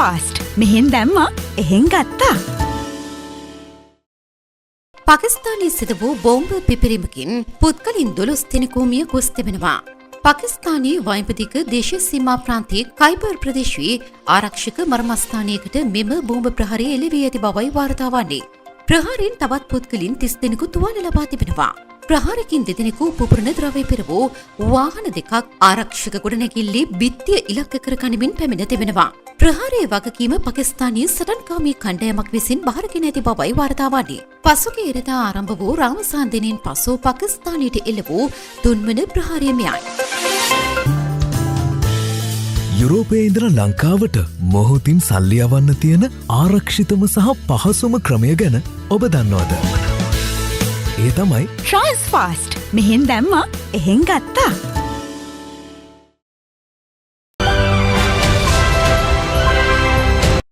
Fast මෙහෙන් දැම්මා එහෙන් ගත්තා. පාකිස්තානයේ සිදු වූ බෝම්බ පිපිරීමකින් පුද්ගලයන් 12 දෙනෙකු මිය ගොස් තිබෙනවා. පාකිස්තානයේ වයිඹදිග දේශීය සීමා ප්‍රාන්තයේ කයිබර් ප්‍රදේශයේ ආරක්ෂක මර්මස්ථානයකට මෙම බෝම්බ ප්‍රහාරය එල්ල වී ඇති බවයි වාර්තා වන්නේ. ප්‍රහාරයෙන් තවත් පුද්ගලයන් 30 දෙනෙකු තුවාල ලබා තිබෙනවා. ප්‍රහාරකින් දෙදෙනෙකු පුපුරන ද්‍රව්‍ය පෙර වූ වාහන දෙකක් ආරක්ෂක ගොඩනැගිල්ලේ බිත්තිය ඉලක්ක කර ගනිමින් පැමිණ තිබෙනවා. ප්‍රහාරයේ වගකීම පාකිස්තානීය සටන්කාමී කණ්ඩායමක් විසින් බාරගෙන ඇති බවයි වාර්තා වන්නේ. පසුගිය ඉරිදා ආරම්භ වූ රාමසාන්දනයෙන් පසු පාකිස්තානයට එල්ල වූ තුන්වන ප්‍රහාරය මෙයයි. යුරෝපයේ ඉඳලා ලංකාවට මොහොතින් සල්ලි යවන්න තියෙන ආරක්ෂිතම සහ පහසුම ක්‍රමය ගැන ඔබ දන්නවද? ඒ තමයි ට්‍රාන්ස්ෆාස්ට් මෙහෙන් දැම්මා එහෙන් ගත්තා.